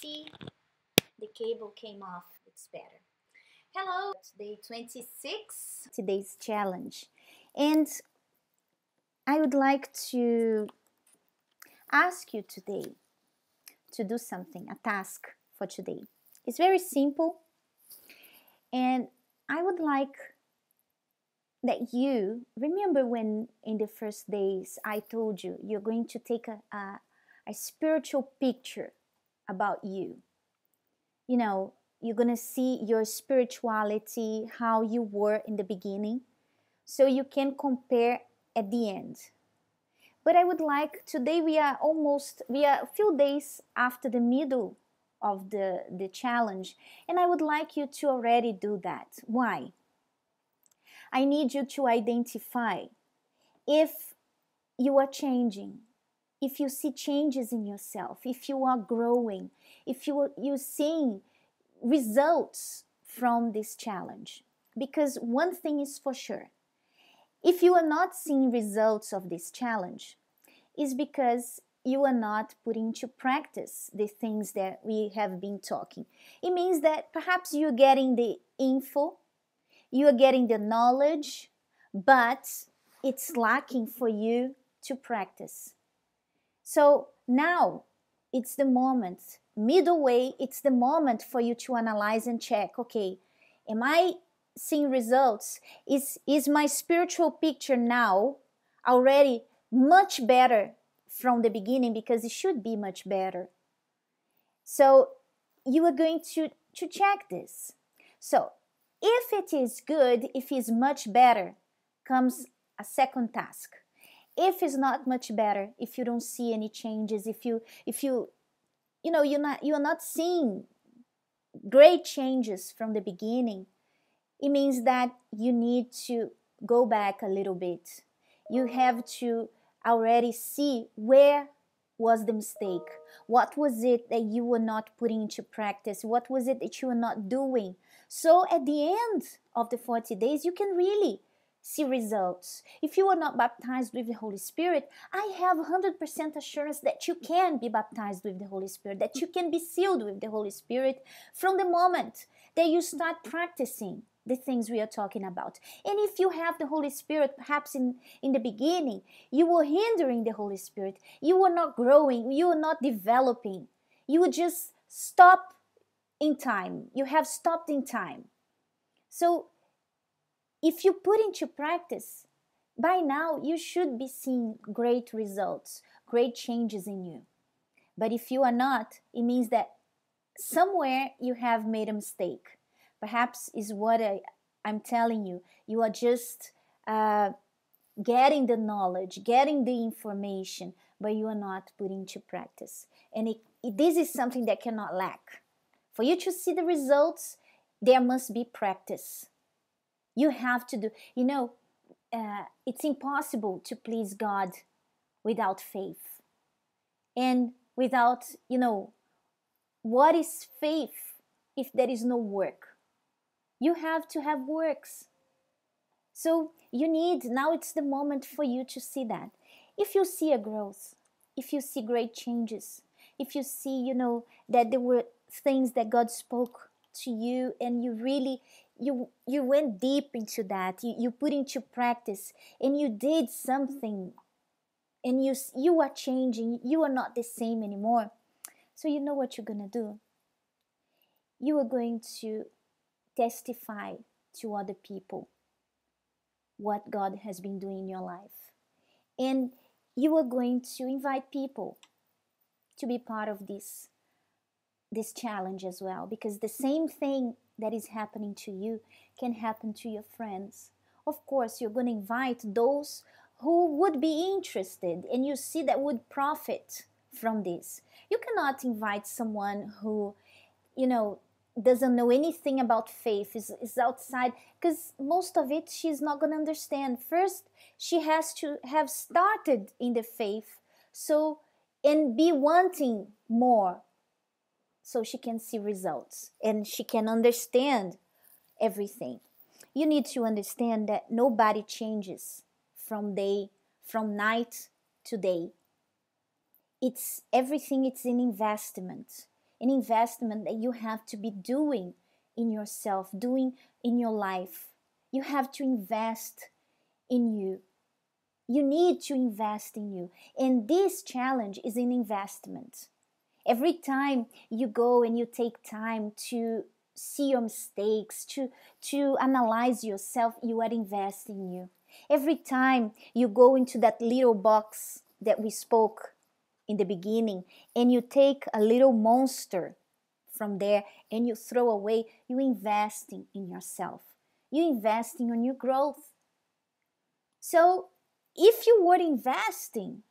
see the cable came off. It's better. Hello, day 26, today's challenge. And I would like to ask you today to do something, a task for today. It's very simple, and I would like that you remember when in the first days I told you you're going to take a spiritual picture about you. You know, you're going to see your spirituality, how you were in the beginning, so you can compare at the end. But I would like, today we are a few days after the middle of the challenge, and I would like you to already do that. Why? I need you to identify if you are changing, if you see changes in yourself, if you are growing, if you're seeing results from this challenge. Because one thing is for sure, if you are not seeing results of this challenge, it's because you are not putting into practice the things that we have been talking. It means that perhaps you're getting the info, you are getting the knowledge, but it's lacking for you to practice. So now it's the moment, middle way, it's the moment for you to analyze and check, okay, am I seeing results? Is my spiritual picture now already much better from the beginning? Because it should be much better. So you are going to check this. So if it is good, if it's much better, comes a second task. If it's not much better, if you don't see any changes, if you're not seeing great changes from the beginning, it means that you need to go back a little bit. You have to already see where was the mistake. What was it that you were not putting into practice? What was it that you were not doing? So at the end of the 40 days, you can really see results. If you are not baptized with the Holy Spirit, I have 100% assurance that you can be baptized with the Holy Spirit, that you can be sealed with the Holy Spirit from the moment that you start practicing the things we are talking about. And if you have the Holy Spirit, perhaps in the beginning, you were hindering the Holy Spirit, you were not growing, you were not developing, you would just stop in time. You have stopped in time. So if you put into practice, by now you should be seeing great results, great changes in you. But if you are not, it means that somewhere you have made a mistake. Perhaps is what I'm telling you. You are just getting the knowledge, getting the information, but you are not putting into practice. And this is something that cannot lack. For you to see the results, there must be practice. You have to do, it's impossible to please God without faith. And without, what is faith if there is no work? You have to have works. So now it's the moment for you to see that. If you see a growth, if you see great changes, if you see, that there were things that God spoke to you and you really, you went deep into that, you put into practice and you did something and you are changing, you are not the same anymore. So you know what you're going to do? You are going to testify to other people what God has been doing in your life. And you are going to invite people to be part of this challenge as well, because the same thing that is happening to you can happen to your friends. Of course, you're going to invite those who would be interested and you see that would profit from this. You cannot invite someone who, doesn't know anything about faith, is outside, because most of it she's not going to understand. First, she has to have started in the faith, and be wanting more, so she can see results and she can understand everything. You need to understand that nobody changes from night to day. It's everything, it's an investment. an investment that you have to be doing in yourself, doing in your life. You have to invest in you. You need to invest in you. And this challenge is an investment. Every time you go and you take time to see your mistakes, to analyze yourself, you are investing in you. Every time you go into that little box that we spoke in the beginning and you take a little monster from there and you throw away, you investing in yourself. You investing on your growth. So if you were investing,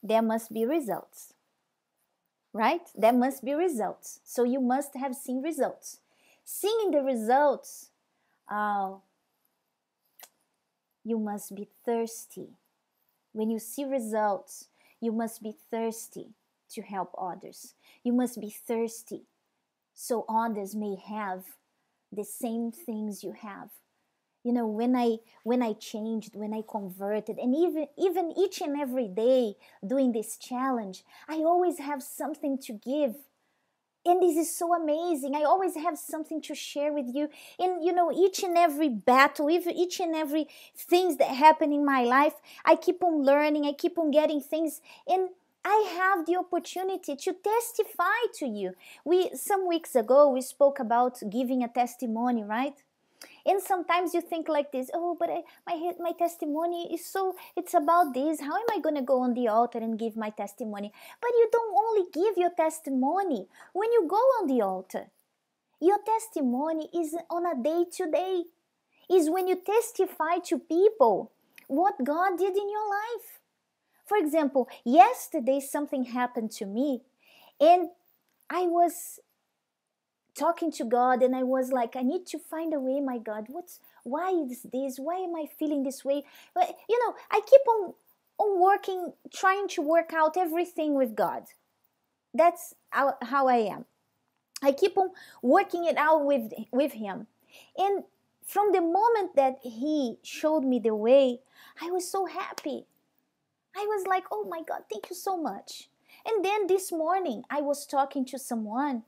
there must be results, right? There must be results. So you must have seen results. Seeing the results, you must be thirsty. When you see results, you must be thirsty to help others. You must be thirsty so others may have the same things you have. You know, when I changed, when I converted, and even each and every day doing this challenge, I always have something to give. And this is so amazing. I always have something to share with you. And you know, each and every battle, even each and every things that happen in my life, I keep on learning, I keep on getting things, and I have the opportunity to testify to you. Some weeks ago we spoke about giving a testimony, right? And sometimes you think like this, oh, but my testimony is so, it's about this. How am I going to go on the altar and give my testimony? But you don't only give your testimony when you go on the altar. Your testimony is on a day-to-day. Is when you testify to people what God did in your life. For example, yesterday something happened to me and I was talking to God and I was like, I need to find a way, my God, why is this? Why am I feeling this way? But, you know, I keep on working, trying to work out everything with God. That's how I am. I keep on working it out with Him. And from the moment that He showed me the way, I was so happy. I was like, oh my God, thank you so much. And then this morning, I was talking to someone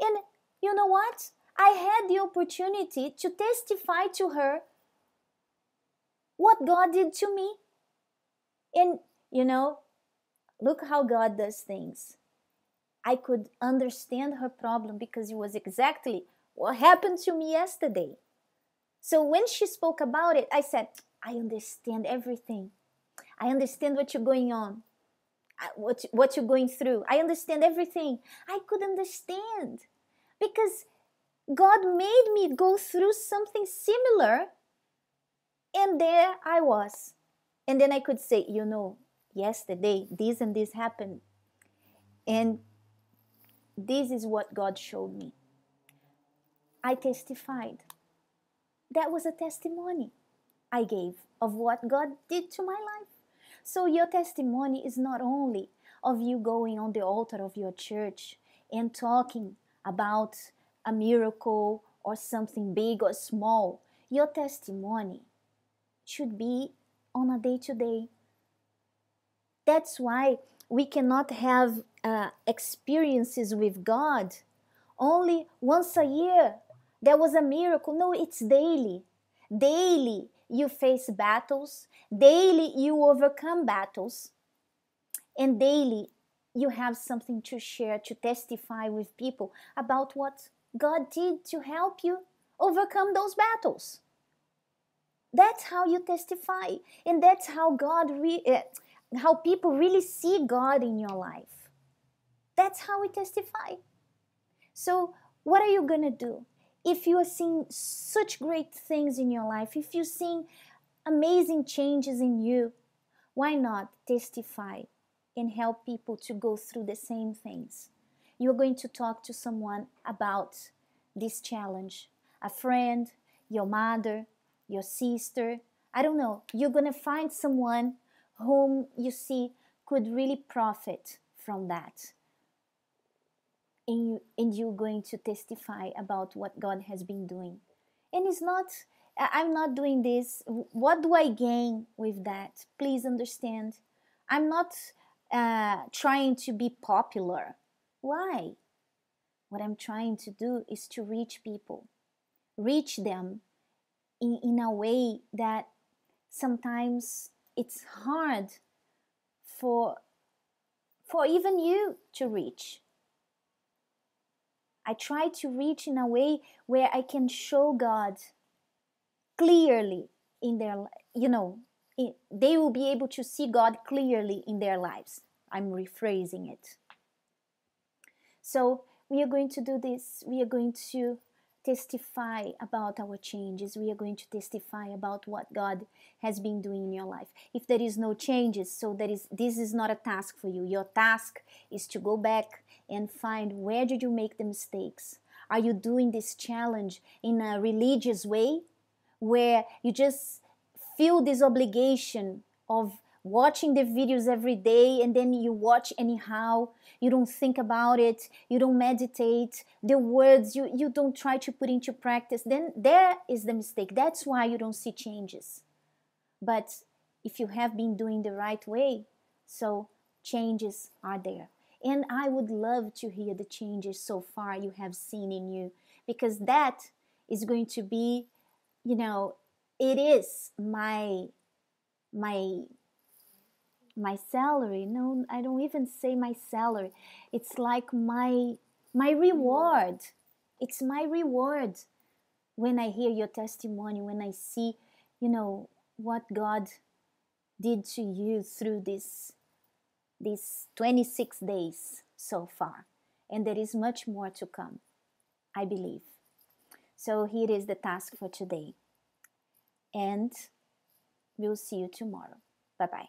and you know what? I had the opportunity to testify to her what God did to me. And, you know, look how God does things. I could understand her problem because it was exactly what happened to me yesterday. So when she spoke about it, I said, I understand everything. I understand what you're going on, what you're going through. I understand everything. I could understand because God made me go through something similar, and there I was. And then I could say, you know, yesterday this and this happened, and this is what God showed me. I testified. That was a testimony I gave of what God did to my life. So your testimony is not only of you going on the altar of your church and talking about a miracle or something big or small. Your testimony should be on a day-to-day. That's why we cannot have experiences with God only once a year. There was a miracle. No, it's daily. Daily you face battles. Daily you overcome battles. And daily you have something to share, to testify with people about what God did to help you overcome those battles. That's how you testify, and that's how how people really see God in your life. That's how we testify. So what are you gonna do if you are seeing such great things in your life? If you're seeing amazing changes in you, why not testify and help people to go through the same things? You're going to talk to someone about this challenge, a friend, your mother, your sister, I don't know. You're going to find someone whom you see could really profit from that. And you're going to testify about what God has been doing. And it's not, I'm not doing this. What do I gain with that? Please understand. I'm not trying to be popular. Why? What I'm trying to do is to reach people, reach them in a way that sometimes it's hard for even you to reach. I try to reach in a way where I can show God clearly in their, they will be able to see God clearly in their lives. I'm rephrasing it. So we are going to do this. We are going to testify about our changes. We are going to testify about what God has been doing in your life. If there is no changes, so this is not a task for you. Your task is to go back and find, where did you make the mistakes? Are you doing this challenge in a religious way, where you just feel this obligation of watching the videos every day, and then you watch anyhow, you don't think about it, you don't meditate the words, you don't try to put into practice? Then there is the mistake. That's why you don't see changes. But if you have been doing the right way, so changes are there. And I would love to hear the changes so far you have seen in you, because that is going to be, it is my salary. No, I don't even say my salary. It's like my reward. It's my reward when I hear your testimony, when I see, what God did to you through these 26 days so far. And there is much more to come, I believe. So here is the task for today. And we'll see you tomorrow. Bye-bye.